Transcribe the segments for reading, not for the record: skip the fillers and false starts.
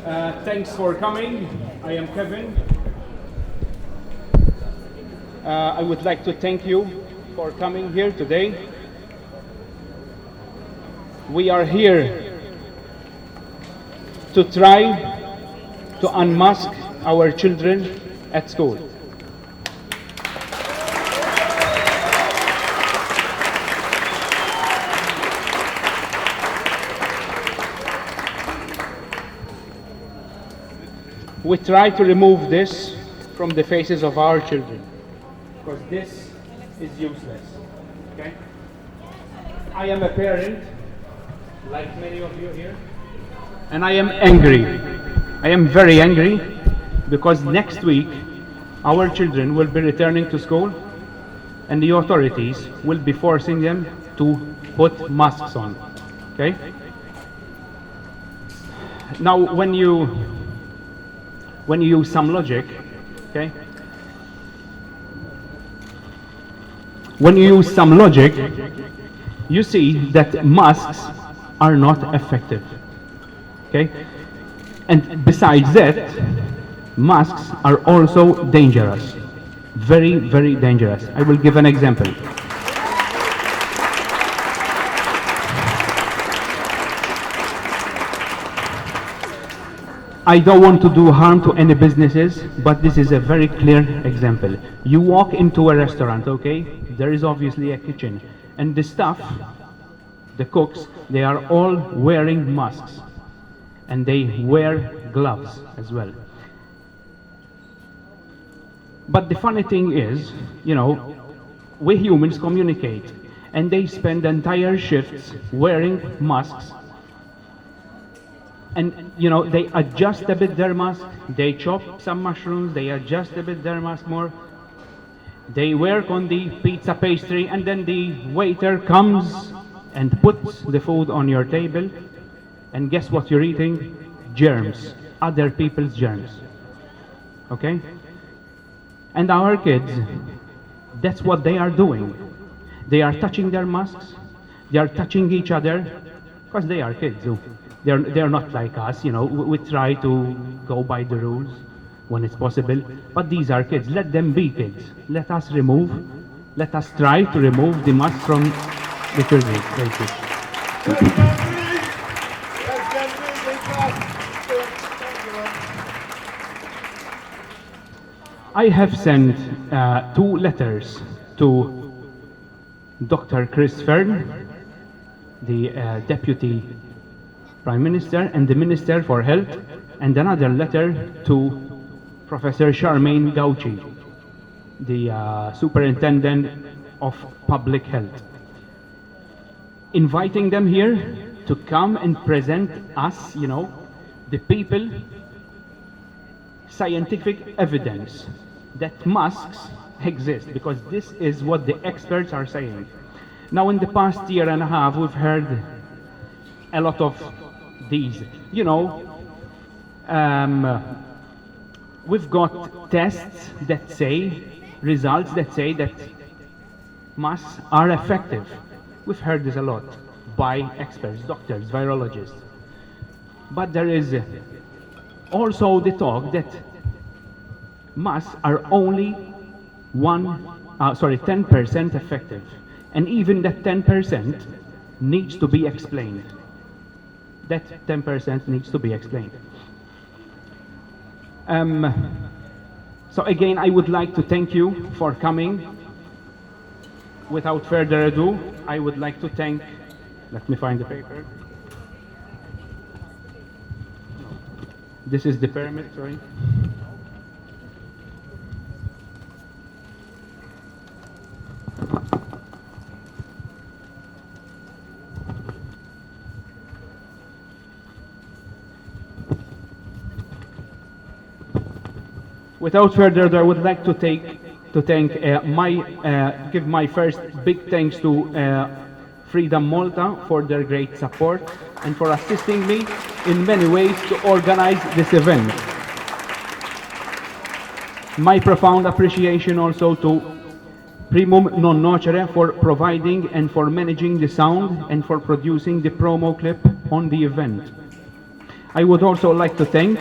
Thanks for coming. I am Kevin. I would like to thank you for coming here today. We are here to try to unmask our children at school. We try to remove this from the faces of our children, because this is useless. Okay? I am a parent, like many of you here, and I am angry. I am very angry because next week our children will be returning to school and the authorities will be forcing them to put masks on. Okay? Now, when you use some logic, okay? When you use some logic, you see that masks are not effective, okay? And besides that, masks are also dangerous, very, very dangerous. I will give an example. I don't want to do harm to any businesses, but this is a very clear example. You walk into a restaurant, okay? There is obviously a kitchen, and the staff, the cooks, they are all wearing masks, and they wear gloves as well. But the funny thing is, you know, we humans communicate, and they spend entire shifts wearing masks. And you know, they adjust a bit their mask, they chop some mushrooms, they adjust a bit their mask more, they work on the pizza pastry, and then the waiter comes and puts the food on your table, and guess what you're eating? Germs, other people's germs. Okay? And our kids, that's what they are doing. They are touching their masks, they are touching each other, because they are kids. They're not like us, you know. We try to go by the rules when it's possible, but these are kids. Let them be kids. Let us try to remove the mask from the children. Thank you. I have sent 2 letters to Dr. Chris Fern, the Deputy Prime Minister and the Minister for Health, and another letter to Professor Charmaine Gauci, the Superintendent of Public Health, inviting them here to come and present us, you know, the people, scientific evidence that masks exist, because this is what the experts are saying. Now, in the past year and a half, we've heard a lot of these, you know, we've got tests that say, results that say that masks are effective. We've heard this a lot by experts, doctors, virologists. But there is also the talk that masks are only 10% effective. And even that 10% needs to be explained. That 10% needs to be explained. So again, I would like to thank you for coming. Without further ado, I would like to thank, let me find the paper. This is the permit, sorry. Without further ado, I would like to give my first big thanks to Freedom Malta for their great support and for assisting me in many ways to organize this event. My profound appreciation also to Primum Non Nocere for providing and for managing the sound and for producing the promo clip on the event. I would also like to thank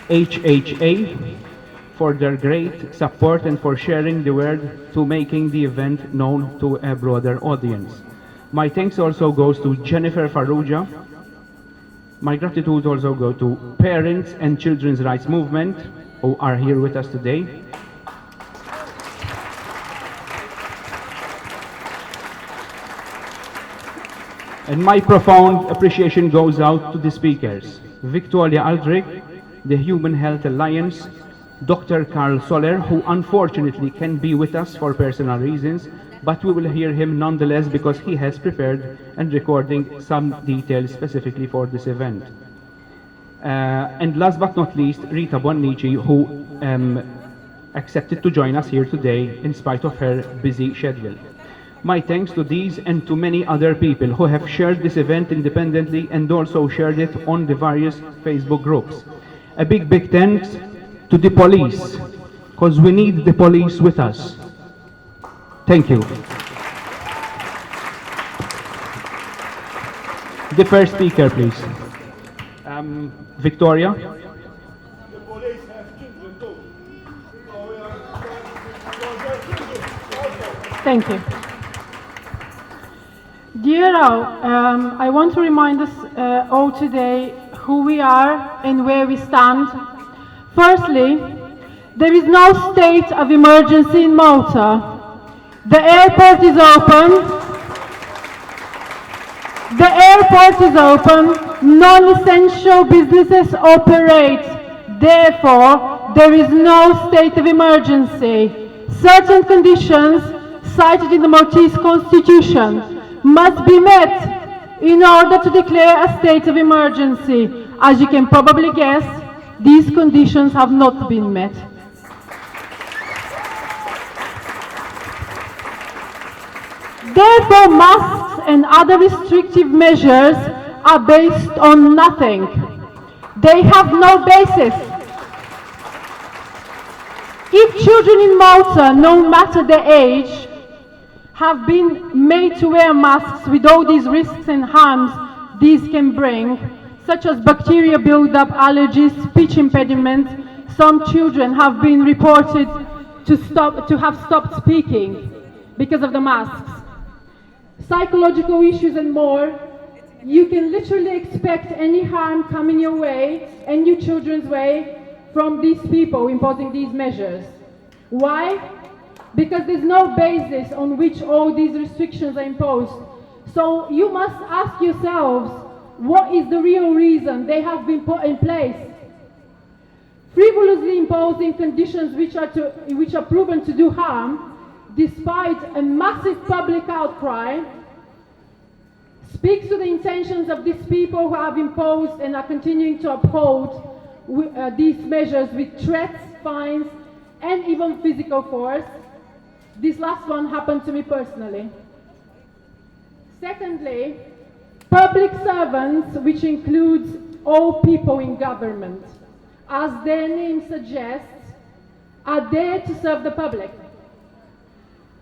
HHA for their great support and for sharing the word to making the event known to a broader audience. My thanks also goes to Jennifer Farrugia. My gratitude also go to parents and children's rights movement who are here with us today. And my profound appreciation goes out to the speakers. Victoria Aldrich, the Human Health Alliance, Dr. Carl Soler, who unfortunately can be with us for personal reasons, but we will hear him nonetheless because he has prepared and recording some details specifically for this event. And last but not least, Rita Bonnici, who accepted to join us here today in spite of her busy schedule. My thanks to these and to many other people who have shared this event independently and also shared it on the various Facebook groups. A big thanks to the police, because we need the police with us. Thank you. The first speaker, please. Victoria. The police have children too. Thank you. Dear all, I want to remind us all today who we are and where we stand. Firstly, there is no state of emergency in Malta. The airport is open. The airport is open. Non-essential businesses operate. Therefore, there is no state of emergency. Certain conditions cited in the Maltese Constitution must be met in order to declare a state of emergency. As you can probably guess, these conditions have not been met. Therefore, masks and other restrictive measures are based on nothing. They have no basis. If children in Malta, no matter their age, have been made to wear masks with all these risks and harms these can bring, such as bacteria buildup, allergies, speech impediment, some children have been reported to have stopped speaking because of the masks. Psychological issues and more, you can literally expect any harm coming your way and your children's way from these people imposing these measures. Why? Because there's no basis on which all these restrictions are imposed. So you must ask yourselves, what is the real reason they have been put in place? Frivolously imposing conditions which are proven to do harm, despite a massive public outcry, speaks to the intentions of these people who have imposed and are continuing to uphold these measures with threats, fines, and even physical force. This last one happened to me personally. Secondly, public servants, which includes all people in government, as their name suggests, are there to serve the public.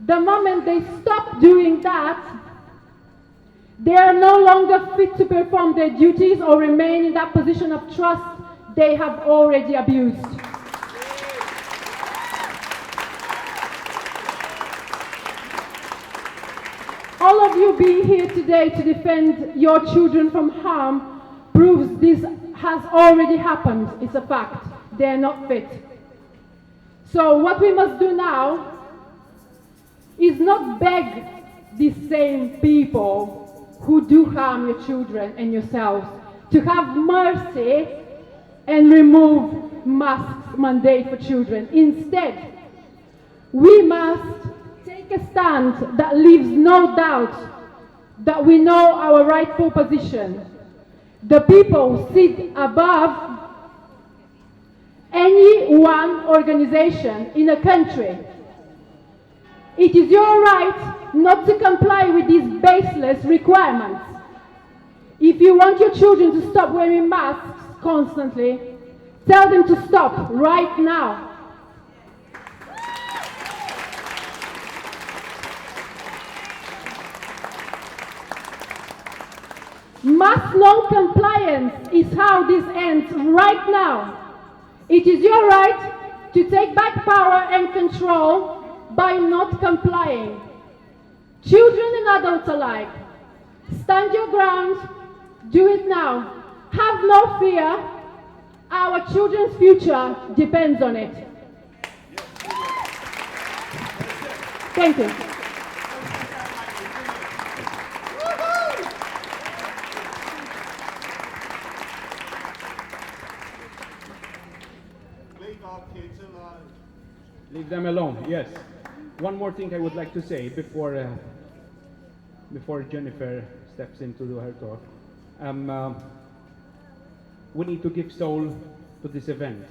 The moment they stop doing that, they are no longer fit to perform their duties or remain in that position of trust they have already abused. All of you being here today to defend your children from harm proves this has already happened. It's a fact. They're not fit. So what we must do now is not beg these same people who do harm your children and yourselves to have mercy and remove masks mandate for children. Instead, we must take a stand that leaves no doubt that we know our rightful position. The people sit above any one organization in a country. It is your right not to comply with these baseless requirements. If you want your children to stop wearing masks constantly, tell them to stop right now. Mass non-compliance is how this ends right now. It is your right to take back power and control by not complying. Children and adults alike, stand your ground, do it now. Have no fear, our children's future depends on it. Thank you. Leave our kids alone. Leave them alone, yes. One more thing I would like to say before Jennifer steps in to do her talk. We need to give soul to this event.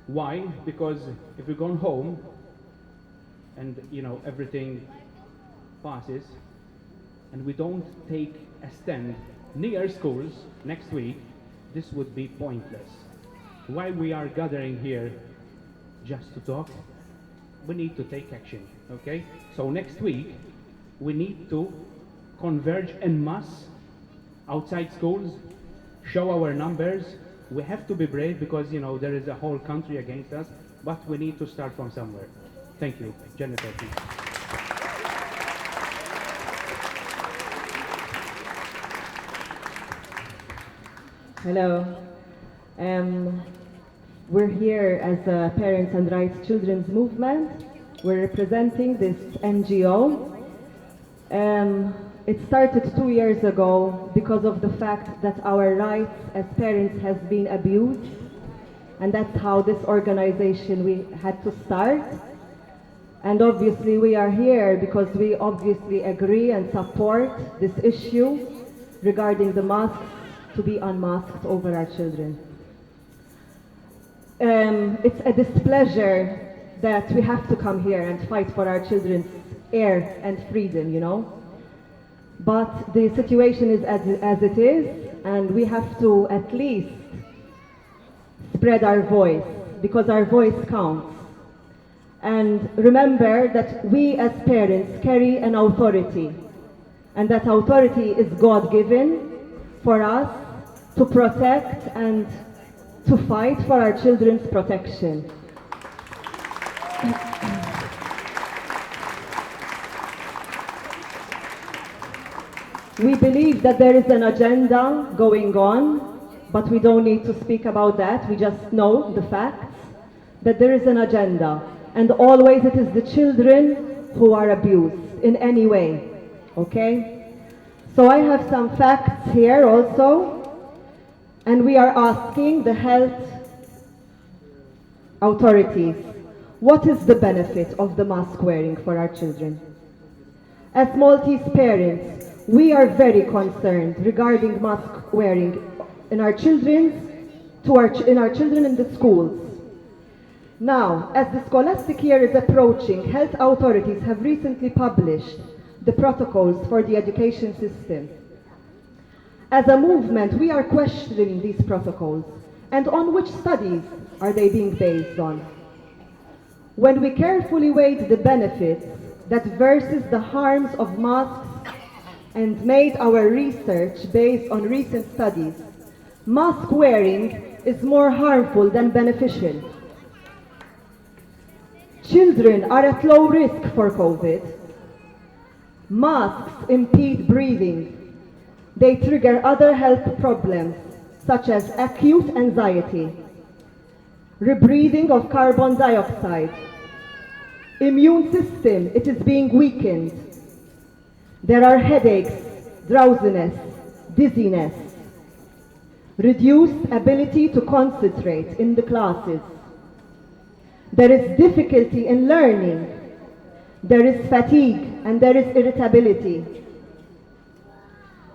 Why? Because if we've gone home and everything passes and we don't take a stand near schools next week, this would be pointless. Why we are gathering here just to talk? We need to take action, okay? So next week we need to converge en masse outside schools, show our numbers. We have to be brave because there is a whole country against us, but we need to start from somewhere. Thank you. Jennifer, please. Hello. We're here as a Parents and Rights Children's Movement. We're representing this NGO. It started 2 years ago because of the fact that our rights as parents has been abused, and that's how this organization we had to start. And obviously we are here because we obviously agree and support this issue regarding the masks to be unmasked over our children. It's a displeasure that we have to come here and fight for our children's air and freedom, But the situation is as it is, and we have to at least spread our voice, because our voice counts. And remember that we as parents carry an authority, and that authority is God-given for us to protect and to fight for our children's protection. We believe that there is an agenda going on, but we don't need to speak about that. We just know the facts, that there is an agenda. And always it is the children who are abused in any way, okay? So I have some facts here also, and we are asking the health authorities, what is the benefit of the mask wearing for our children? As Maltese parents, we are very concerned regarding mask wearing in our children in the schools. Now, as the scholastic year is approaching, health authorities have recently published the protocols for the education system. As a movement, we are questioning these protocols, and on which studies are they being based on? When we carefully weighed the benefits that versus the harms of masks and made our research based on recent studies, mask wearing is more harmful than beneficial. Children are at low risk for COVID. Masks impede breathing. They trigger other health problems, such as acute anxiety, rebreathing of carbon dioxide. Immune system, it is being weakened. There are headaches, drowsiness, dizziness, reduced ability to concentrate in the classes. There is difficulty in learning. There is fatigue and there is irritability.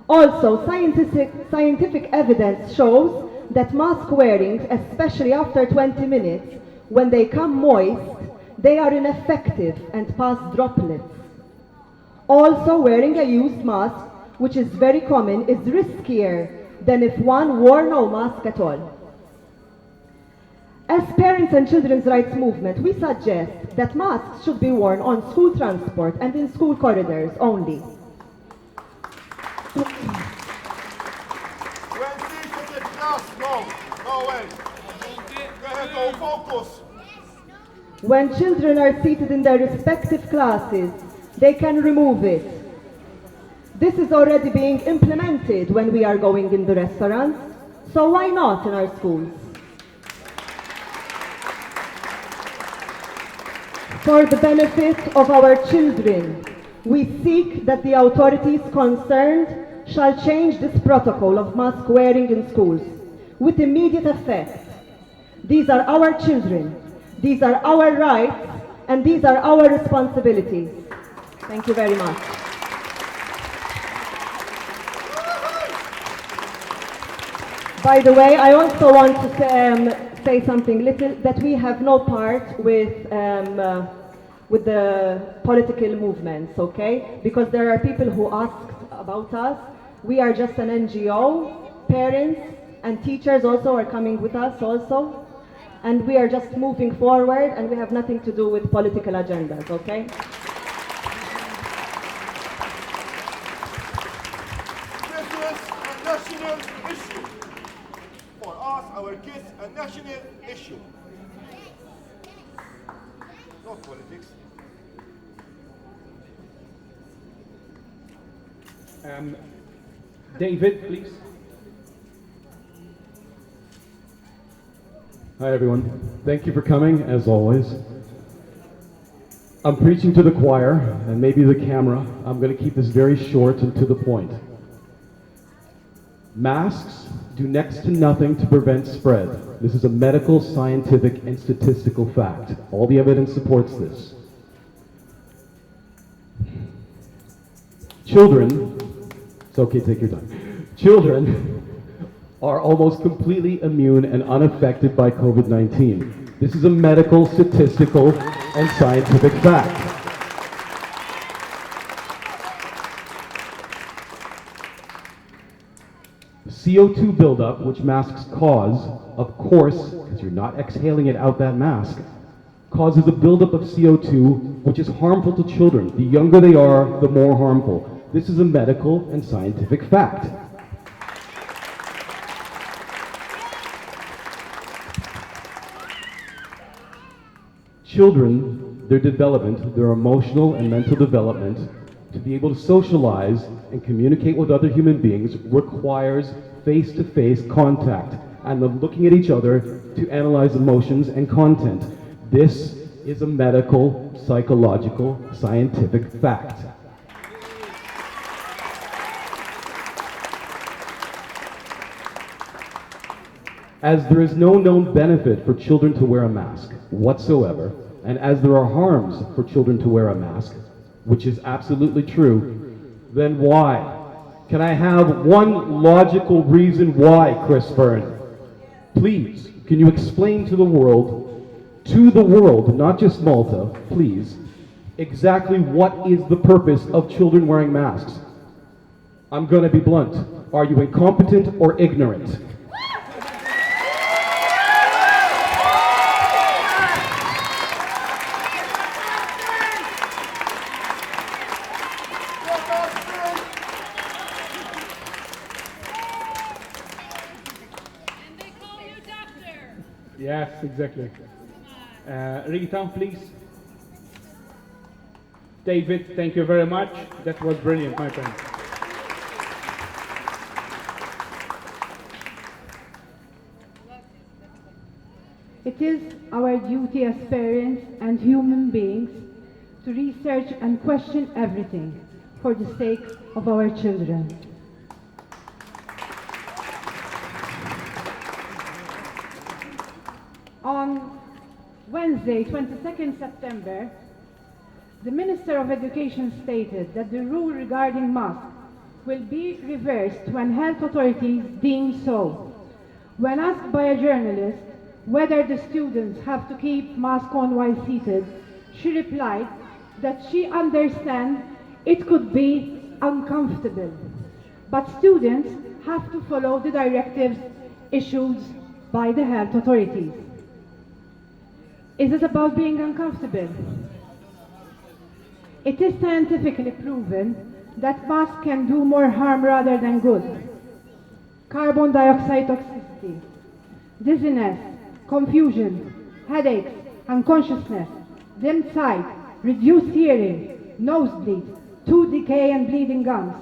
Also, scientific evidence shows that mask wearing, especially after 20 minutes, when they come moist, they are ineffective and pass droplets. Also, wearing a used mask, which is very common, is riskier than if one wore no mask at all. As Parents and Children's Rights Movement, we suggest that masks should be worn on school transport and in school corridors only. go away. Go ahead, go focus. When children are seated in their respective classes, they can remove it. This is already being implemented when we are going in the restaurants, so why not in our schools? For the benefit of our children, we seek that the authorities concerned shall change this protocol of mask wearing in schools with immediate effect. These are our children, these are our rights, and these are our responsibilities. Thank you very much. By the way, I also want to say something little, that we have no part with the political movements, okay? Because there are people who asked about us. We are just an NGO. Parents and teachers also are coming with us also. And we are just moving forward, and we have nothing to do with political agendas, okay? This is a national issue. For us, our kids, a national issue. Not politics. David, please. Hi everyone, thank you for coming, as always. I'm preaching to the choir, and maybe the camera. I'm going to keep this very short and to the point. Masks do next to nothing to prevent spread. This is a medical, scientific, and statistical fact. All the evidence supports this. Children, it's okay, take your time. Children are almost completely immune and unaffected by COVID-19. This is a medical, statistical, and scientific fact. CO2 buildup, which masks cause, of course, because you're not exhaling it out that mask, causes a buildup of CO2, which is harmful to children. The younger they are, the more harmful. This is a medical and scientific fact. Children, their development, their emotional and mental development, to be able to socialize and communicate with other human beings requires face-to-face contact and the looking at each other to analyze emotions and content. This is a medical, psychological, scientific fact. As there is no known benefit for children to wear a mask whatsoever, and as there are harms for children to wear a mask, which is absolutely true, then why? Can I have one logical reason why, Chris Byrne? Please, can you explain to the world, not just Malta, please, exactly what is the purpose of children wearing masks? I'm going to be blunt. Are you incompetent or ignorant? Yes, exactly. Rita, please. David, thank you very much. That was brilliant, my friend. It is our duty as parents and human beings to research and question everything for the sake of our children. On Wednesday, 22nd September, the Minister of Education stated that the rule regarding masks will be reversed when health authorities deem so. When asked by a journalist whether the students have to keep mask on while seated, she replied that she understands it could be uncomfortable, but students have to follow the directives issued by the health authorities. Is it about being uncomfortable? It is scientifically proven that masks can do more harm rather than good. Carbon dioxide toxicity, dizziness, confusion, headaches, unconsciousness, dim sight, reduced hearing, nosebleed, tooth decay and bleeding gums,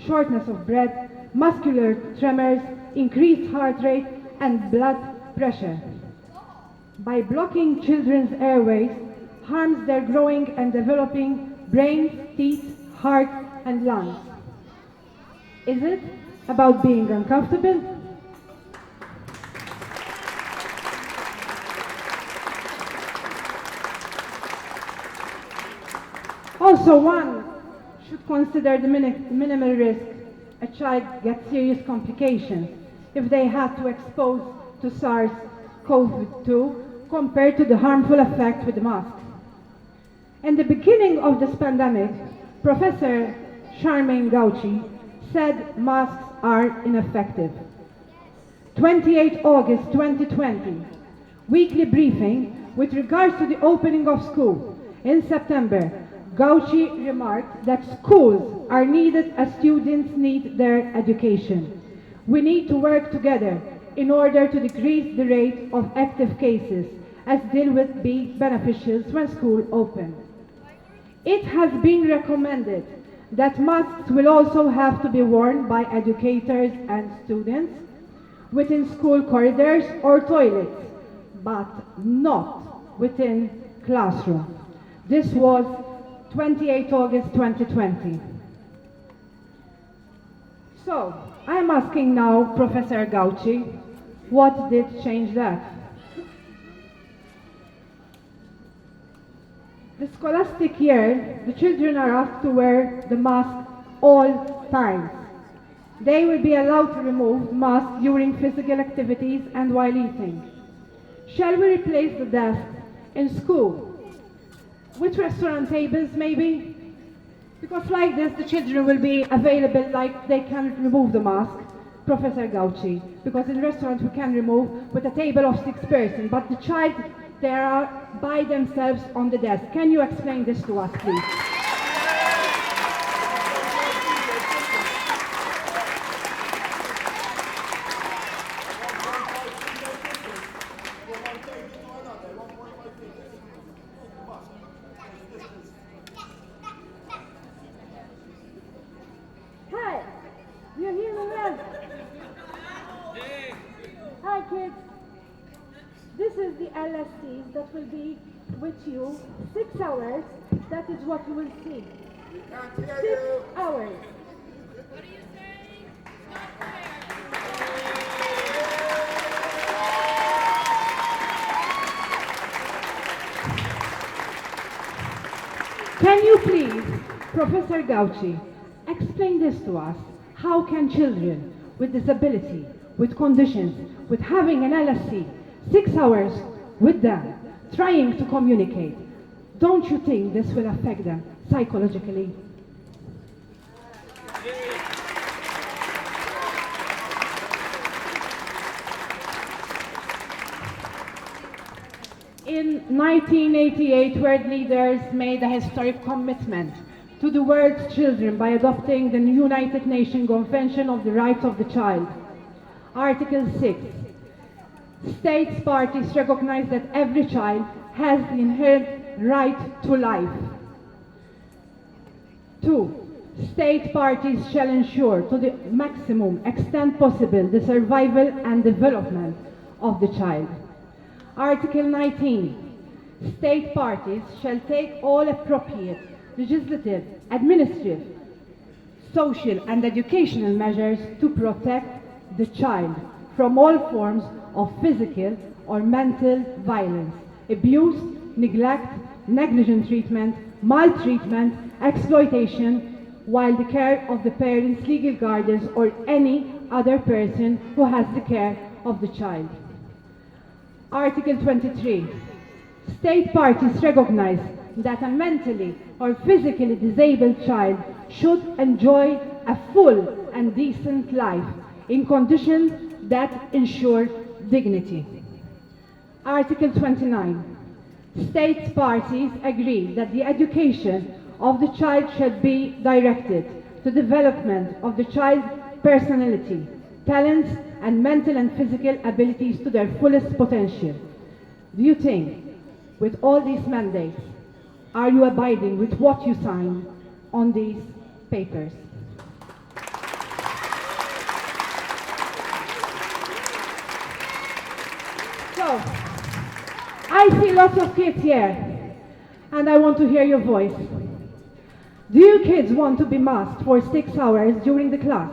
shortness of breath, muscular tremors, increased heart rate, and blood pressure. By blocking children's airways, harms their growing and developing brains, teeth, heart, and lungs. Is it about being uncomfortable? Also, one should consider the minimal risk a child gets serious complications if they have to expose to SARS-CoV-2 compared to the harmful effect with the mask. In the beginning of this pandemic, Professor Charmaine Gauci said masks are ineffective. 28 August 2020, weekly briefing with regards to the opening of school in September, Gauci remarked that schools are needed as students need their education. We need to work together in order to decrease the rate of active cases as they will be beneficial when school open. It has been recommended that masks will also have to be worn by educators and students within school corridors or toilets, but not within classrooms. This was 28 August 2020. So, I'm asking now Professor Gauci, what did change that? The scholastic year, the children are asked to wear the mask all times. They will be allowed to remove masks during physical activities and while eating. Shall we replace the desk in school with restaurant tables maybe? Because like this the children will be available, like they can remove the mask, Professor Gauci, because in restaurants we can remove with a table of 6 persons, but the child, they are by themselves on the desk. Can you explain this to us, please? Hi, do you hear me well? Hi kids, this is the LSC that will be with you 6 hours. That is what you will see. 6 hours. Can you please, Professor Gauci, explain this to us? How can children with disability, with conditions, with having an LSC, 6 hours with them, trying to communicate, don't you think this will affect them psychologically? In 1988, world leaders made a historic commitment to the world's children by adopting the United Nations Convention of the Rights of the Child. Article 6. States parties recognize that every child has the inherent right to life. 2. State parties shall ensure to the maximum extent possible the survival and development of the child. Article 19. State parties shall take all appropriate legislative, administrative, social and educational measures to protect the child from all forms of physical or mental violence, abuse, neglect, negligent treatment, maltreatment, exploitation, while the care of the parents, legal guardians or any other person who has the care of the child. Article 23. State parties recognize that a mentally or physically disabled child should enjoy a full and decent life in conditions that ensure dignity. Article 29. State parties agree that the education of the child should be directed to development of the child's personality, talents, and mental and physical abilities to their fullest potential. Do you think, with all these mandates, are you abiding with what you signed on these papers? So, I see lots of kids here, and I want to hear your voice. Do you kids want to be masked for 6 hours during the class?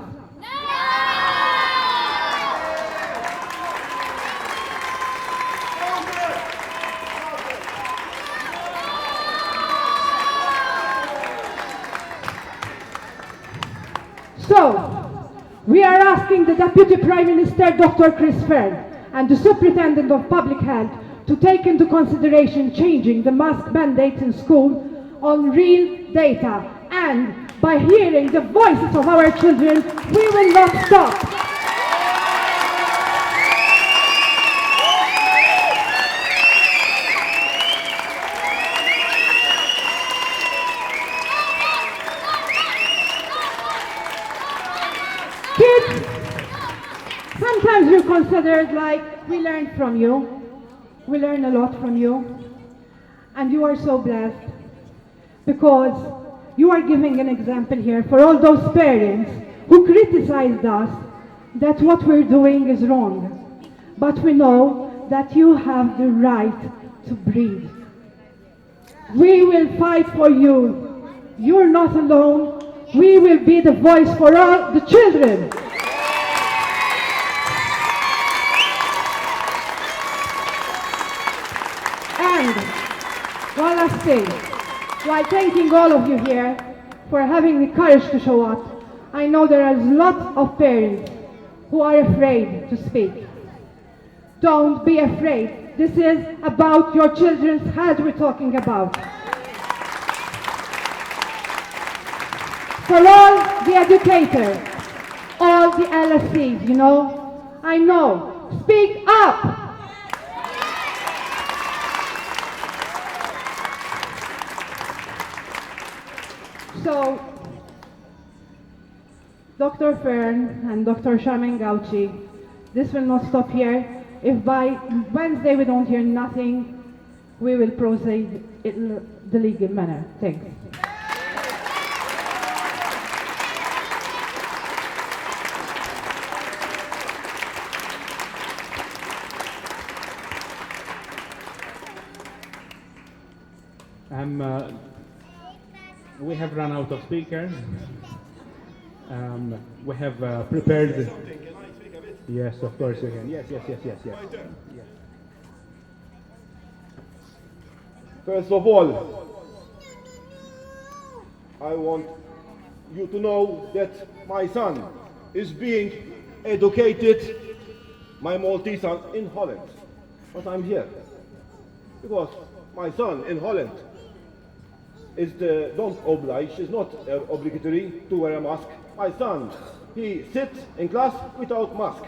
So, we are asking the Deputy Prime Minister, Dr. Chris Fern, and the Superintendent of Public Health to take into consideration changing the mask mandate in school on real data. And by hearing the voices of our children, we will not stop. Kids, sometimes you're considered like we learned from you. We learn a lot from you. And you are so blessed because you are giving an example here for all those parents who criticized us that what we're doing is wrong. But we know that you have the right to breathe. We will fight for you. You're not alone. We will be the voice for all the children. And one last thing, while thanking all of you here for having the courage to show up, I know there are lots of parents who are afraid to speak. Don't be afraid. This is about your children's health we're talking about. For all the educators, all the LSCs, I know, speak up. So, Dr. Fern and Dr. Charmaine Gauci, this will not stop here. If by Wednesday we don't hear nothing, we will proceed in the legal manner. Thanks. We have run out of speakers. We have prepared. Can I speak a bit? Yes, of course you can. Yes. My turn. First of all, I want you to know that my son is being educated, my Maltese son, in Holland. But I'm here because my son in Holland is don't oblige, is not obligatory to wear a mask. My son, he sits in class without mask.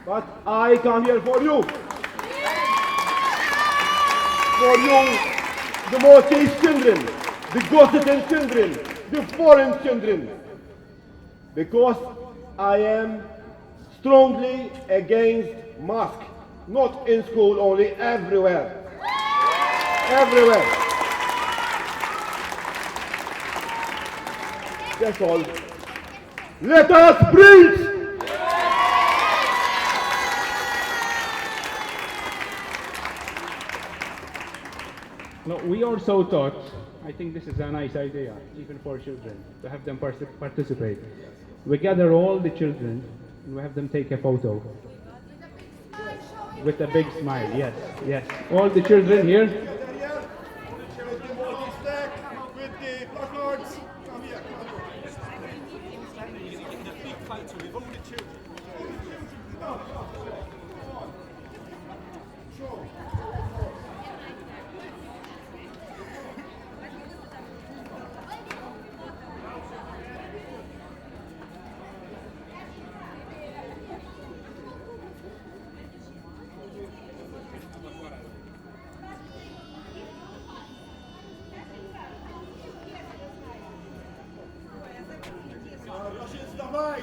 But I come here for you. For you, the Maltese children, the Gotham children, the foreign children. Because I am strongly against mask. Not in school only, everywhere. Everywhere. That's all. Let us breathe! No, we also thought, I think this is a nice idea, even for children, to have them participate. We gather all the children and we have them take a photo. With a big smile, yes. All the children here. With the multi-stack, with the placards. Come here, In a big photo with all the children. Russians, давай!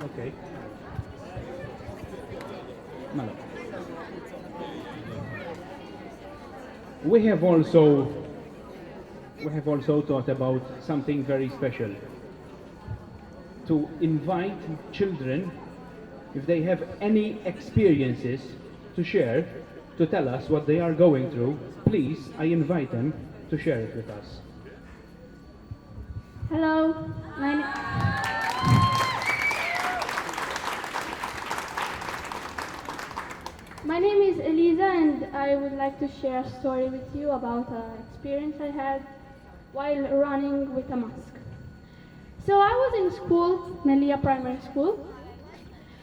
Okay. Malo. We have also thought about something very special. To invite children, if they have any experiences to share, to tell us what they are going through, please, I invite them to share it with us. Hello, my name is Eliza, and I would like to share a story with you about an experience I had while running with a mask. So I was in school, Melia Primary School,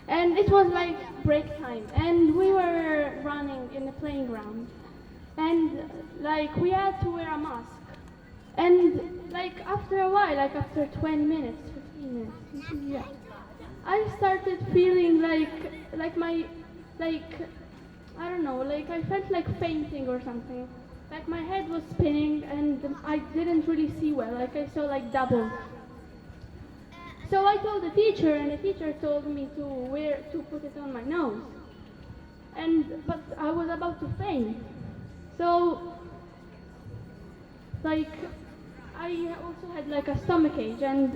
and it was like break time, and we were running in the playing ground, and like we had to wear a mask, and like after a while, like after 20 minutes, 15 minutes, yeah, I started feeling like my, like, I don't know, like I felt like fainting or something. Like my head was spinning and I didn't really see well, like I saw like double. So I told the teacher, and the teacher told me to put it on my nose. But I was about to faint. So like I also had like a stomach ache, and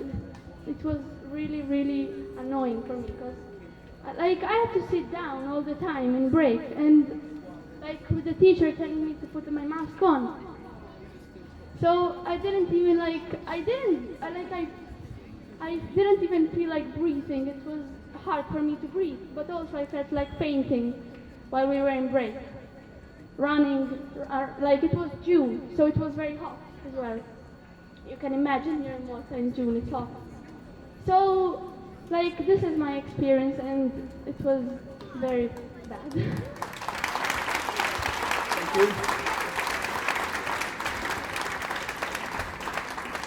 it was really, really annoying for me because like I had to sit down all the time in break, and like with the teacher telling me to put my mask on. So I didn't even I didn't even feel like breathing. It was hard for me to breathe, but also I felt like fainting while we were in break. Running, like it was June, so it was very hot as well. You can imagine here in Malta in June it's hot. So, like this is my experience, and it was very bad. Thank you.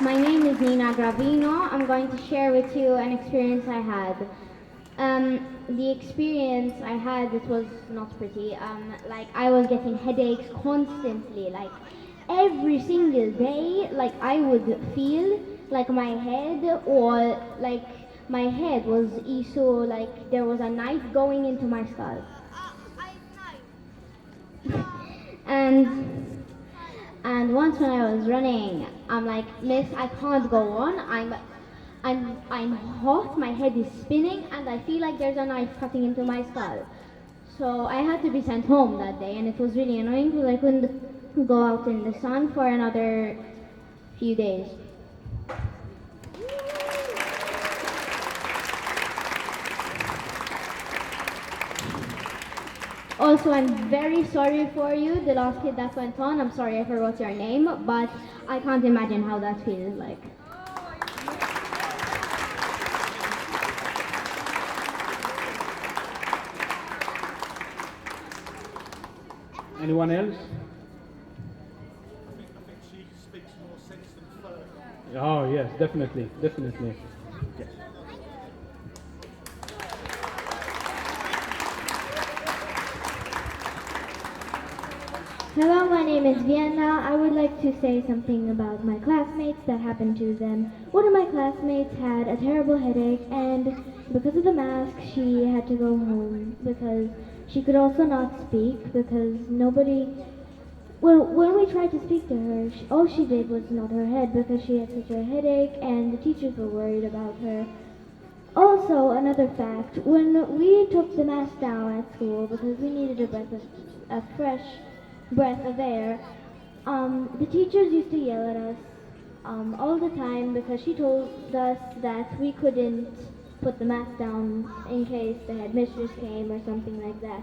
My name is Nina Gravino. I'm going to share with you an experience I had. The experience I had, it was not pretty. Like I was getting headaches constantly, like every single day. Like I would feel like my head, or like my head was so like there was a knife going into my skull. and and once when I was running, I'm like, Miss, I can't go on. I'm hot, my head is spinning, and I feel like there's a knife cutting into my skull. So I had to be sent home that day, and it was really annoying because I couldn't go out in the sun for another few days. Also, I'm very sorry for you, the last kid that went on. I'm sorry I forgot your name, but I can't imagine how that feels like. Anyone else? I think she speaks more sense than Fleur. Oh yes, definitely, definitely. Yes. Hello, my name is Vienna. I would like to say something about my classmates that happened to them. One of my classmates had a terrible headache, and because of the mask, she had to go home because she could also not speak because nobody. Well, when we tried to speak to her, all she did was nod her head because she had such a headache, and the teachers were worried about her. Also, another fact, when we took the mask down at school because we needed a fresh breath of air, the teachers used to yell at us all the time because she told us that we couldn't put the mask down in case the headmistress came or something like that.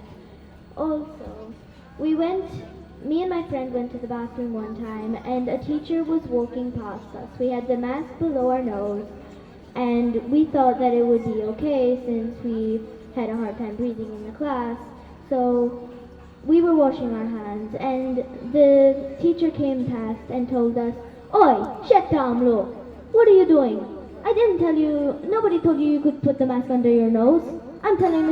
Also, me and my friend went to the bathroom one time, and a teacher was walking past us. We had the mask below our nose, and we thought that it would be okay since we had a hard time breathing in the class. So we were washing our hands, and the teacher came past and told us, "Oi, shut down, look. What are you doing? I didn't tell you, nobody told you you could put the mask under your nose. I'm telling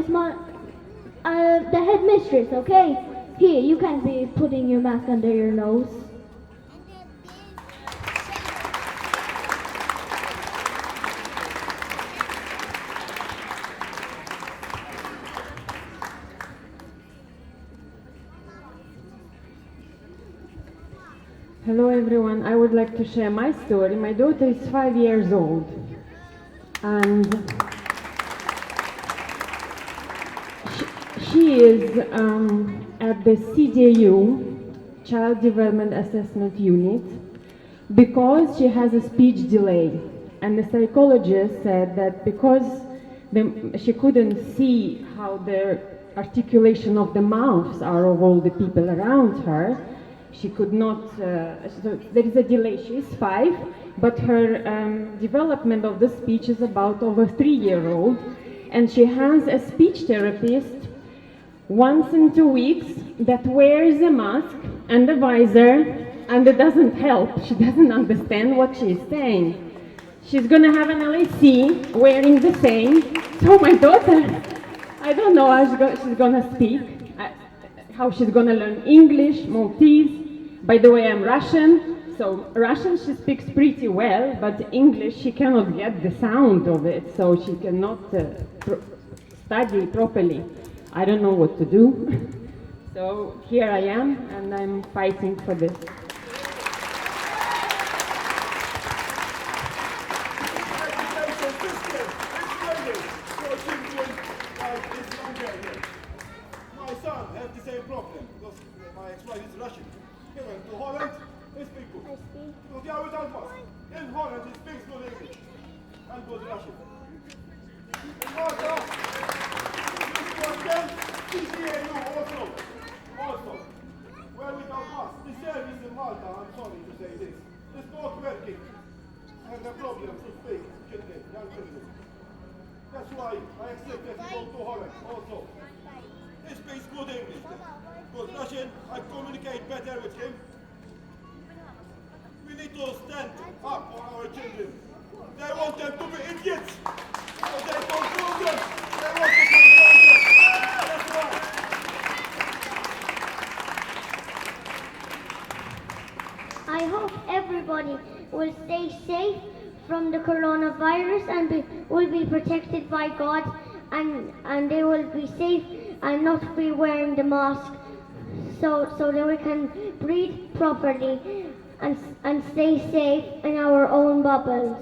the headmistress, okay? Here, you can't be putting your mask under your nose. Hello everyone, I would like to share my story. My daughter is 5 years old and she is at the CDU, Child Development Assessment Unit, because she has a speech delay. And the psychologist said that because she couldn't see how the articulation of the mouths are of all the people around her, she could not, so there is a delay. She is 5, but her development of the speech is about of a 3-year-old, and she has a speech therapist once in 2 weeks that wears a mask and a visor, and it doesn't help. She doesn't understand what she's saying. She's gonna have an LAC wearing the same, so my daughter, I don't know how she's gonna speak, how she's gonna learn English, Maltese. By the way, I'm Russian, so Russian she speaks pretty well, but English she cannot get the sound of it, so she cannot study properly. I don't know what to do. So here I am, and I'm fighting for this. My son has the same problem because my ex-wife is Russian. He went to Holland, he speaks good. Because they are without mask. In Holland he speaks good English and good Russian. In Malta, this problem, CCAU also. Well, without mask. The service in Malta, I'm sorry to say this, is not working. And the problem to speak children, young children. That's why I accepted to go to Holland also. He speaks good English. Good Russian, I communicate better with him. We need to stand up for our children. They want them to be idiots. So they control them. They want to control them. That's right. I hope everybody will stay safe from the coronavirus and will be protected by God, and they will be safe and not be wearing the mask, so that we can breathe properly and stay safe in our own bubbles.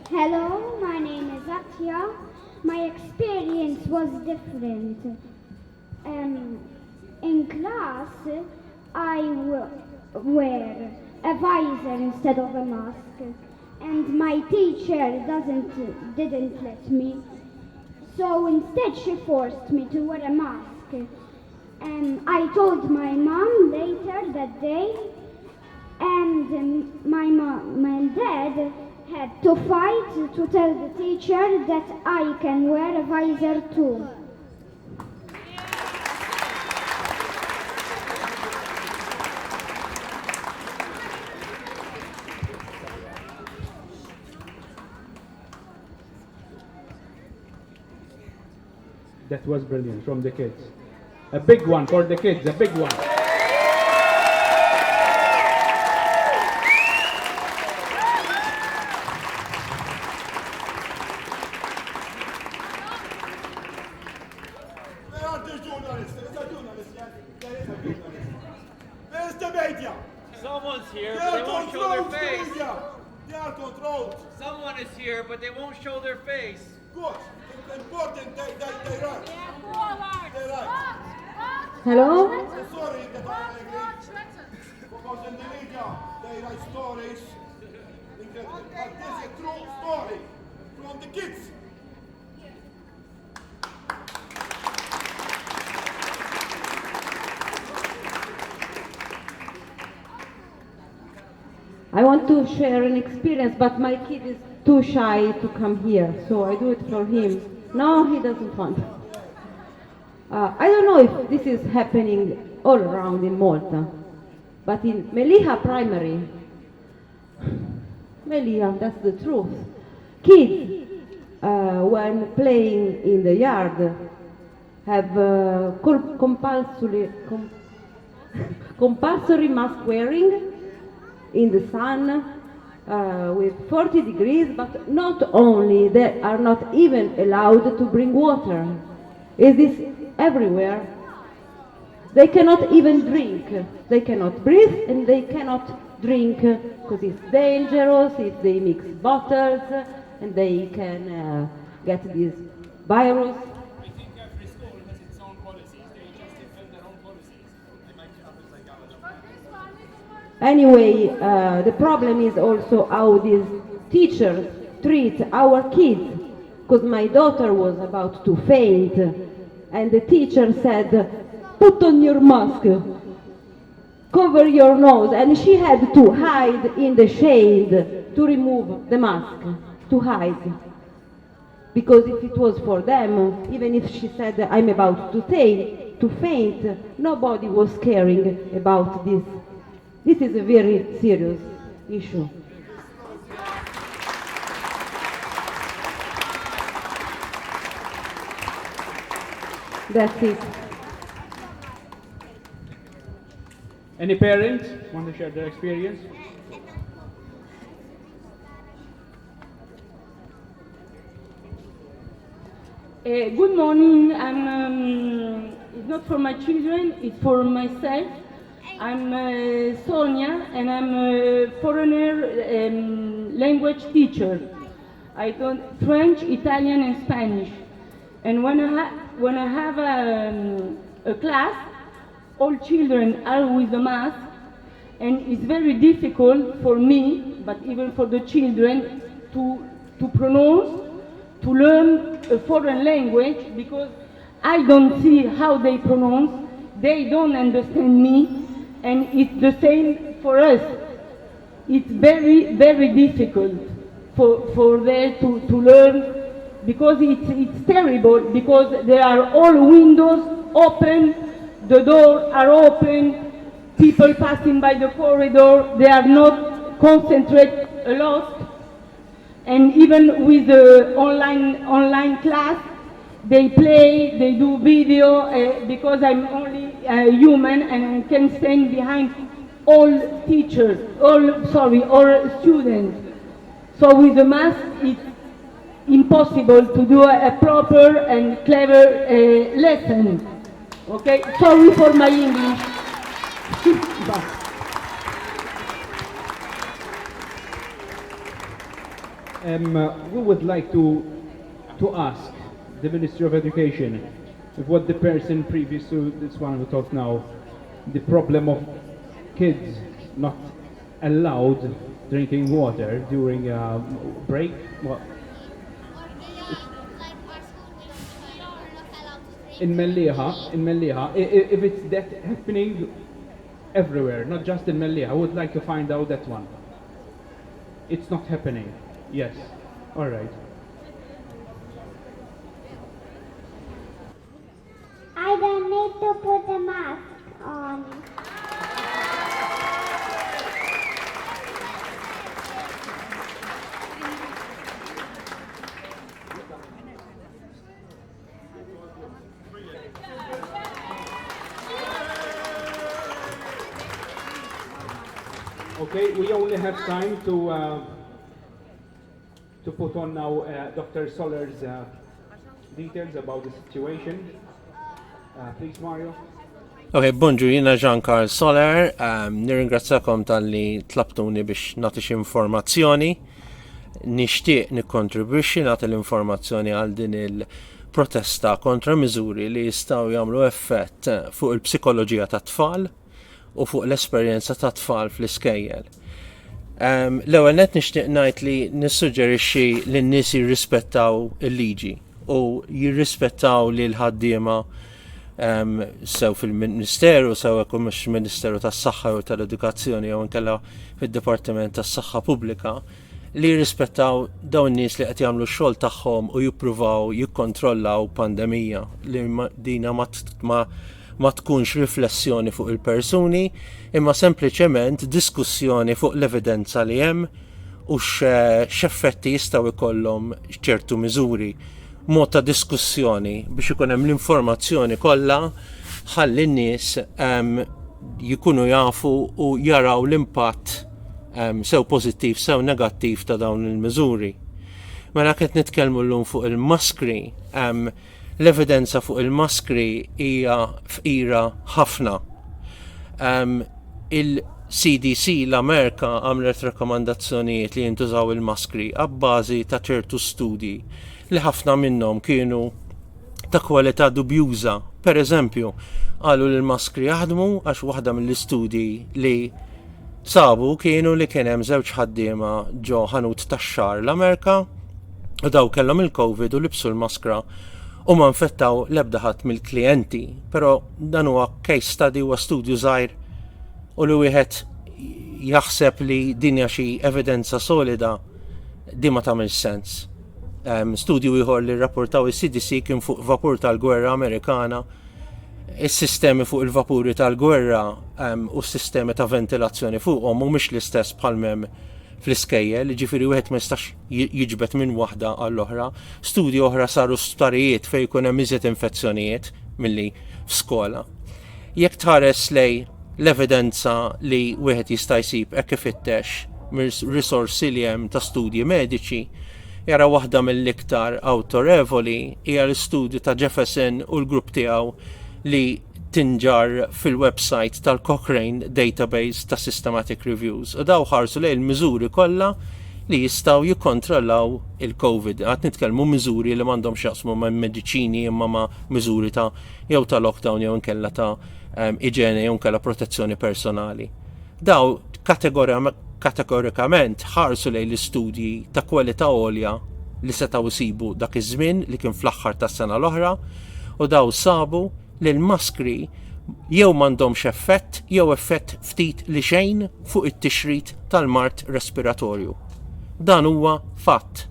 Hello, my name is Atya. My experience was different. In class, I wear a visor instead of a mask, and my teacher didn't let me. So instead, she forced me to wear a mask. I told my mom later that day, and my mom and dad had to fight to tell the teacher that I can wear a visor too. That was brilliant from the kids. A big one for the kids, a big one. Where are the journalists? There is a journalist, yes? There is a journalist. Where is the media? Someone's here, They but are they won't show their controlled, the face. media. They are controlled. Someone is here, but they won't show their face. Good. It's important they write. They write. Hello? I'm sorry that I agree. Because in the media, they write stories. Incredible. But this is a true story from the kids. I want to share an experience, but my kid is too shy to come here, so I do it for him. No, he doesn't want. I don't know if this is happening all around in Malta, But in Meliha Primary, Meliha, that's the truth. Kids, when playing in the yard, have compulsory mask wearing in the sun with 40 degrees, but not only, they are not even allowed to bring water. Is this everywhere? They cannot even drink. They cannot breathe and they cannot drink because it's dangerous if they mix bottles and they can get this virus. I think every school has its own policies. They just defend their own policies. They might have it like ours. Anyway, the problem is also how these teachers treat our kids. Because my daughter was about to faint and the teacher said, "Put on your mask, cover your nose," and she had to hide in the shade to remove the mask, to hide. Because if it was for them, even if she said, "I'm about to faint, nobody was caring about this. This is a very serious issue. That's it. Any parent want to share their experience? Good morning. It's not for my children, it's for myself. I'm Sonia and I'm a foreigner language teacher. I do French, Italian and Spanish. And when I have a class, all children are with a mask, and it's very difficult for me, but even for the children, to pronounce, to learn a foreign language, because I don't see how they pronounce, they don't understand me, and it's the same for us. It's very, very difficult for them to learn, because it's terrible, because there are all windows open, the doors are open, people passing by the corridor, they are not concentrate a lot. And even with the online class, they play, they do video, because I'm only human and I can stand behind all teachers, all students. So with the mask, it's impossible to do a proper and clever lesson. Okay, sorry for my English. We would like to ask the Ministry of Education if what the person previous to this one we talk now, the problem of kids not allowed drinking water during a break. Well, in Meliha, if it's that happening everywhere, not just in Meliha, I would like to find out that one. It's not happening. Yes. All right. I don't need to put a mask on. Okay, we only have time to put on now Dr. Soller's details about the situation. Please, Mario. Ok, bonġu, jina Jean-Carl Soler, nirringrazzakom tal-li tlabtuni biex natix informazzjoni, nishtiq nikontribwixxi nagħti l-informazzjoni għal din il-protesta kontra miżuri li jistgħu jagħmlu effett fuq il-psikoloġija tat-tfal u fuq l-esperjenza tat-tfal fl-iskejjel. L-ewwel nett nixtieq ngħid li nissuġġerixxi li n-nies jirrispettaw il-liġi u jirrispettaw li l-ħaddiema sew fil-Ministeru, sew jekk mhux Ministeru tas-Saħħa u tal-Edukazzjoni jew inkella fid-Dipartiment tas-Saħħa Pubblika li jirrispettaw dawn in-nies li qed jagħmlu x-xogħol tagħhom u jippruvaw jikkontrollaw pandemija li dina ma ma tkunx riflessjoni fuq il-persuni, imma sempliċement diskussjoni fuq l-evidenza li hemm u x'effetti jistgħu jkollhom ċertu miżuri. Mod ta' diskussjoni biex ikun hemm l-informazzjoni kollha ħalli n-nies jikunu jafu u jaraw l-impatt sew pożittiv, sew negattiv ta' dawn il-miżuri. Mela qed nitkellmu llum fuq il-maskri, l-evidenza fuq il-maskri hija fqira ħafna. Il-CDC l-Amerika għamlet rakkomandazzjonijiet li jintużaw il-maskri għabbażi ta' ċertu studji li ħafna minnhom kienu ta' kwalità dubjuża. Per eżempju, qalu li l-maskri jaħdmu għax waħda mill-istudji li sabu kienu li kien hemm żewġ ħaddiema ġo ħanut tax-xahar l-Amerika u daw kellhom il-COVID u libsu l-maskra u ma nfettaw l-ebda ħadd mill-klijenti, però dan huwa case study huwa studju żgħir u li wieħed jaħseb li dinja xi evidenza solida di ma tagħmilx sens. Studju ieħor li rrapportaw is-CDC kien fuq vapur tal-gwerra Amerikana, is-sistemi fuq il-vapuri tal-gwerra u s-sistemi ta' ventilazzjoni fuqhom mhumiex l-istess bħal m'hemm fl-iskejjel, ġifieri wieħed ma jistax jiġbed minn waħda għall-oħra. Studji oħra saru sptarijiet fejn jkun hemm iżjed infezzjonijiet milli f'skola. Jekk tħares lej l-evidenza li wieħed jista' jsib hekk ifittex risorsi li hemm ta' studji mediċi, jara waħda mill-iktar awtorevoli hija l-istudju ta' Jefferson u l-grupp tiegħu li tinġar fil-website tal-Cochrane Database ta' Systematic Reviews u daw ħarsu lejn il-miżuri kollha li jistgħu jikkontrollaw il-COVID. Għad nitkellmu miżuri li m'għandhomx jaqsmu ma' mediċini imma ma' miżuri ta' jew ta' lockdown jew inkella ta' iġene jew inkella protezzjoni personali. Daw kategorikament ħarsu lejn l-istudji ta' kwalità għolja li setgħu jsibu dak iż-żmien li kien fl-aħħar tas-sena l-oħra u daw sabu li l-maskri jew m'għandhomx effett jew effett ftit li xejn fuq it-tixrid tal-mart respiratorju. Dan huwa fatt.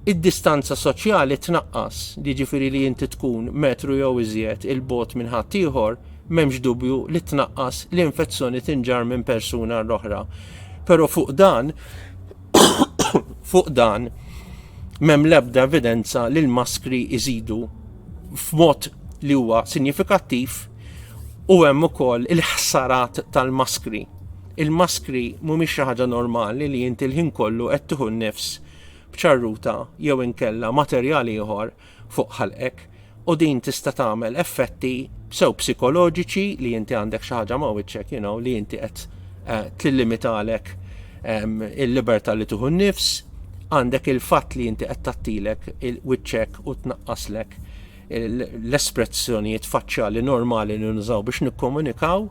Id-distanza soċjali tnaqqas, jiġifieri li inti tkun metru jew iżjed il-bogħod minn ħadd ieħor, m'hemmx dubju li tnaqqas l-infezzjoni tinġar minn persuna l-oħra. Però fuq dan m'hemm l-ebda evidenza li l-maskri iżidu f'mod li huwa sinifikattiv u hemm ukoll il-ħsarat tal-maskri. Il-maskri mhumiex xi ħaġa normali li inti l-ħin kollu qed tieħu nnifs b'ċarruta jew inkella materjali ieħor fuq ħalqek u din tista' tagħmel effetti sew psikoloġiċi li inti għandek xi ħaġa ma' wiċċek, li inti qed tillimitalek il-libertà li tieħu nnifs, għandek il-fatt li inti qed tagħtilek il-wiċċek u tnaqqaslek l-espressjonijiet faċċjali normali li nużaw biex nikkomunikaw.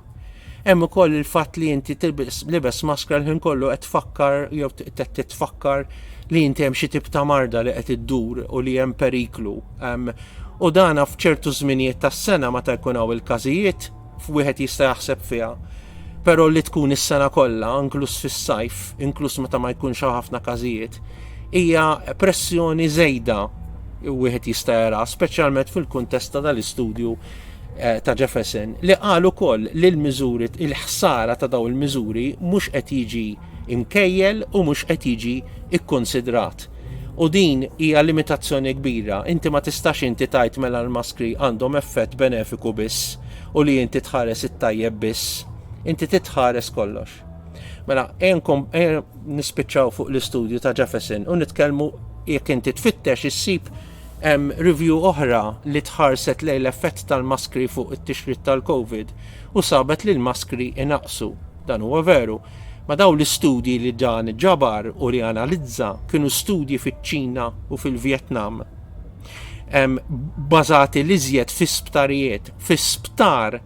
Hemm ukoll il-fatt li inti libes maskra l-ħin kollu qed tfakkar jew titfakkar li inti hemm xi tip ta' marda li qed iddur u li hemm periklu. U dana f'ċertu żminijiet tas-sena meta jkun hawn il-każijiet wieħed jista' jaħseb fiha. Però li tkun is-sena kollha, inkluż fis-sajf, inkluż meta ma jkunx ħafna każijiet, hija pressjoni żejda wieħed jista' jara, speċjalment fil-kuntest tal-istudju ta' Jefferson li qal ukoll li l-miżuri il-ħsara ta' dawn il-miżuri mhux qed jiġi imkejjel u mhux qed jiġi ikkonsidrat. U din hija limitazzjoni kbira. Inti ma tistax inti tgħid mela l-maskri għandhom effett benefiku biss u li inti tħares it-tajjeb biss. Inti titħares kollox. Mela nispiċċaw fuq l-istudju ta' Jefferson u nitkellmu jekk inti tfittex issib review oħra li tħarset lejn l-effett tal-maskri fuq it-tixrid tal-COVID u sabet li l-maskri inaqsu. Dan huwa veru. Ma daw l-istudji li dan ġabar u li analizza kienu studji fiċ-Ċina u fil-Vjetnam. Bażati li żjed fi sptarijiet. Fi sptar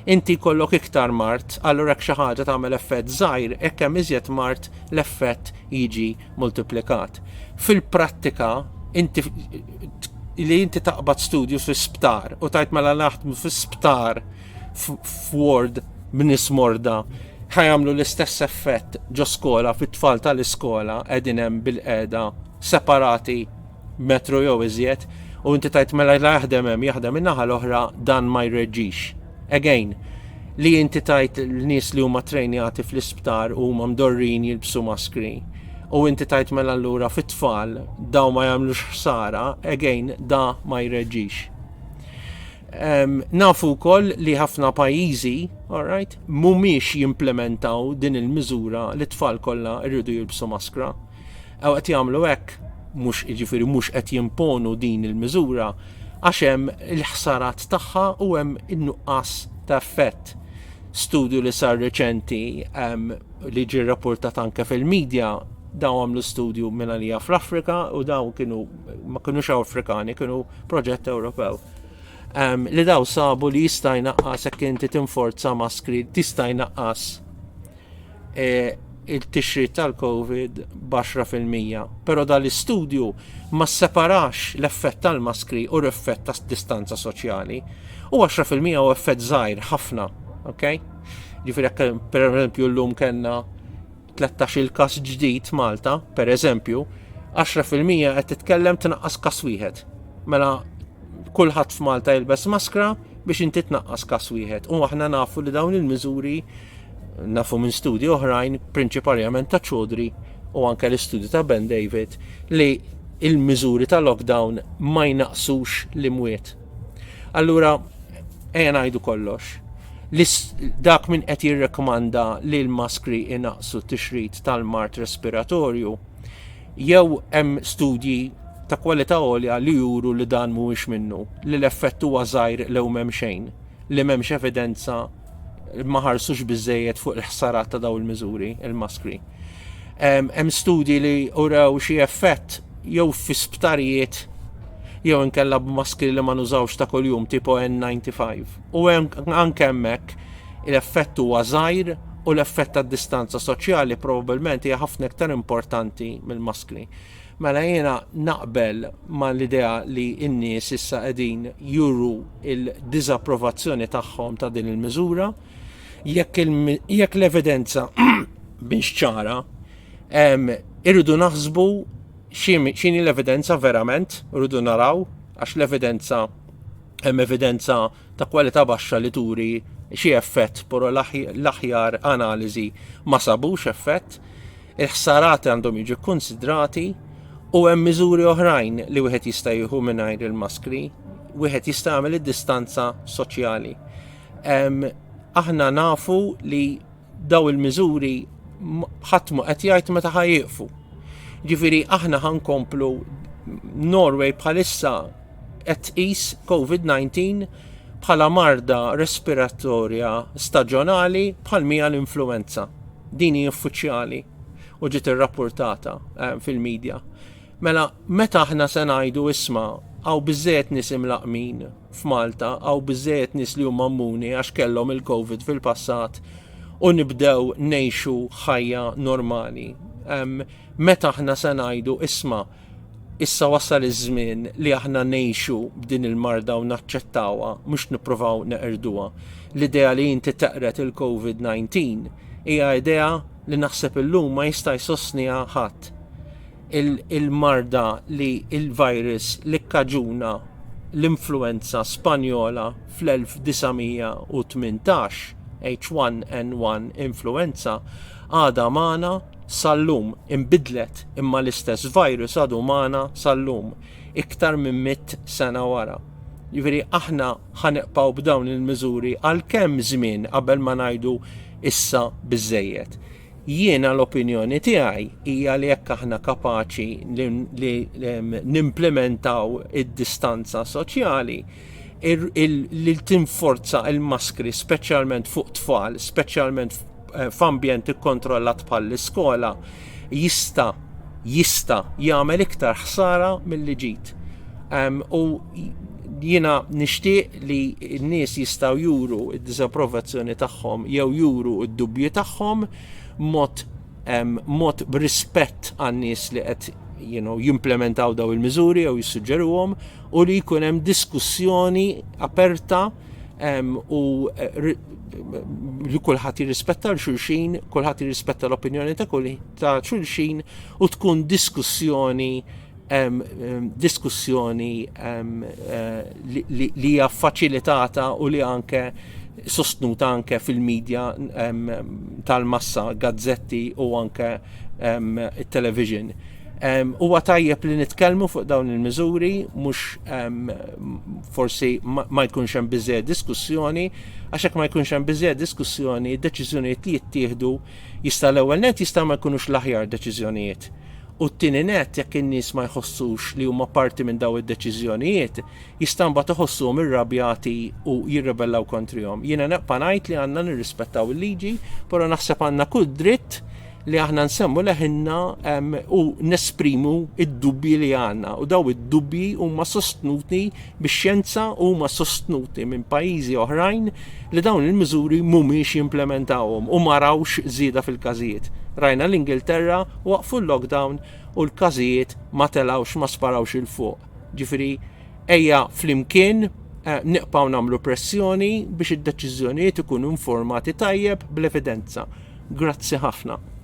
inti kollok iktar mart, allura hekk xi ħaġa tagħmel effett żgħir, hekk hemm iżjed mart l-effett jiġi multiplikat. Fil-prattika li inti taqbad studju fi sptar u tajt mela naħdmu fi sptar f'ward b'nies morda ħajamlu l-istess effett ġo skola fit-tfal tal-iskola qegħdin hemm bil-qiegħda separati metru jew iżjed u inti tajt mela la jaħdem hemm jaħdem in-naħa l-oħra dan ma jreġġix. Again, li inti tajt l-nies li huma trejnjati fl-isptar u huma mdorrin jilbsu maskri u inti tajt mela allura fit-tfal daw ma jagħmlux ħsara, again da ma jreġġix. Nafu wkoll li ħafna pajjiżi, alright, mhumiex jimplementaw din il-miżura li t-tfal kollha rridu jilbsu maskra. Aw qed jagħmlu hekk mhux jiġifieri mhux qed jimponu din il-miżura għax hemm il-ħsarat tagħha u hemm in-nuqqas ta' effett. Studju li sar reċenti li ġie rrapportat anke fil-medja daw għamlu studju minn għalija fl-Afrika u daw ma kinux Afrikani, kienu proġett Ewropew. Li daw sabu li jista' jnaqqas jekk inti tinforza maskri tista' jnaqqas il-tixrid tal-Covid b'10%. Però dal-istudju ma separax l-effett tal-maskri u l-effett ta' distanza soċjali. U 10% u effett żgħir ħafna, ok? Ġifieri per eżempju llum kellna 13 każ ġdid Malta, per eżempju, 10% qed titkellem tnaqqas każ wieħed. Mela kulħadd f'Malta jilbes maskra biex inti tnaqqas każ wieħed. U aħna nafu li dawn il-miżuri nafu minn studji oħrajn, prinċipalment ta' Ċodri u anke l-istudju ta' Ben David, li il-miżuri ta' lockdown ma jnaqsux l-imwiet. Allura, ngħidu kollox. Dak min qed jirrekomanda li l-maskri inaqsu t-tixrid tal-mart respiratorju, jew hemm studji ta' kwalità għolja li juru li dan mhuwiex minnu, li l-effett huwa żgħir lew m'hemm xejn, li m'hemmx evidenza ma ħarsux biżejjed fuq il-ħsarat ta' daw il-miżuri, il-maskri. Hemm studji li uraw xi effett jew fi sptarijiet jew inkella b'maskri li ma nużawx ta' kuljum tipo N95. U hemm anke hemmhekk l-effett huwa żgħir u l-effett tad-distanza soċjali probabbilment hija ħafna iktar importanti mill-maskri. Mela jiena naqbel ma l-idea li n-nies issa qegħdin juru il-diżapprovazzjoni tagħhom ta' din il-miżura, jekk l-evidenza biex ċara, irridu naħsbu x'inhi l-evidenza verament, irridu naraw għax l-evidenza hemm evidenza ta' kwalità baxxa li turi xi effett, però l-aħjar analiżi ma sabux effett, il-ħsarati għandhom jiġu konsidrati u hemm miżuri oħrajn li wieħed jista' jieħu mingħajr il-maskri, wieħed jista' jagħmel id-distanza soċjali. Aħna nafu li daw il-miżuri ħadd ma qed jgħid meta ħajieqfu. Ġifieri aħna ħankomplu Norway bħalissa qed tqis COVID-19 bħala marda respiratorja staġjonali bħal mija l-influenza. Din hi uffiċjali u ġiet irrappurtata fil-medja. Mela, meta aħna se ngħidu isma' għaw biżżejjed nies imlaqmin f'Malta, għaw biżżejjed nies li huma immuni għax kellhom il-Covid fil-passat u nibdew ngħixu ħajja normali. Meta aħna se ngħidu isma' issa wasal iż-żmien li aħna ngħixu b'din il-marda u naċċettawha mhux nippruvaw neqirduha. L-idea li inti teqret il-COVID-19 hija idea li naħseb illum ma jista' jsostniha ħadd. Il-marda li il-virus li kkaġuna l-influenza Spanjola fl-1918, H1N1 influenza, għada magħna sal-lum inbidlet imma l-istess virus għadu magħna sal-lum iktar minn 100 sena wara. Jiġifieri aħna ħaneqpaw b'dawn il-miżuri għal kemm żmien qabel ma ngħidu issa biżżejjed. Jiena l-opinjoni tiegħi hija li jekk aħna kapaċi li nimplementaw id-distanza soċjali li tinforza il-maskri speċjalment fuq tfal, speċjalment f'ambjent ikkontrollat bħall-iskola, jista' jagħmel iktar ħsara milli ġid. U jiena nixtieq li n-nies jistgħu juru d-diżapprovazzjoni tagħhom jew juru d-dubji tagħhom mod b'rispett għan-nies li qed jimplementaw daw il-miżuri jew jissuġġeruhom u li jkun hemm diskussjoni aperta u li kulħadd jirrispetta l-xulxin, kulħadd jirrispetta l-opinjoni ta' xulxin u tkun diskussjoni diskussjoni li hija faċilitata u li anke sostnuta anke fil-medja tal-massa, gazzetti u anke il-television. Huwa tajjeb li nitkellmu fuq dawn il-miżuri, mhux forsi ma jkunx hemm biżżejjed diskussjoni, għax hekk ma jkunx hemm biżżejjed diskussjoni, id-deċiżjonijiet li jittieħdu jista' l-ewwel net jista' ma jkunux l-aħjar deċiżjonijiet. U t-tieni net jekk in-nies ma jħossux li huma parti minn daw id-deċiżjonijiet, jista' mbagħad iħossuhom irrabjati u jirrebellaw kontrihom. Jiena neqpa' ngħid li għandna nirrispettaw il-liġi, però naħseb għandna kull dritt li aħna nsemmu leħinna u nesprimu id-dubbi li għandna. U daw id-dubbi huma sostnuti bix-xjenza u huma sostnuti minn pajjiżi oħrajn li dawn il-miżuri mhumiex jimplementawhom u ma rawx żieda fil-każijiet. Rajna l-Ingilterra waqfu l-lockdown u l-każijiet ma telawx ma sparawx il-fuq. Ġifieri ejja flimkien niqpaw nagħmlu pressjoni biex id-deċiżjonijiet ikunu informati tajjeb bl-evidenza. Grazzi ħafna.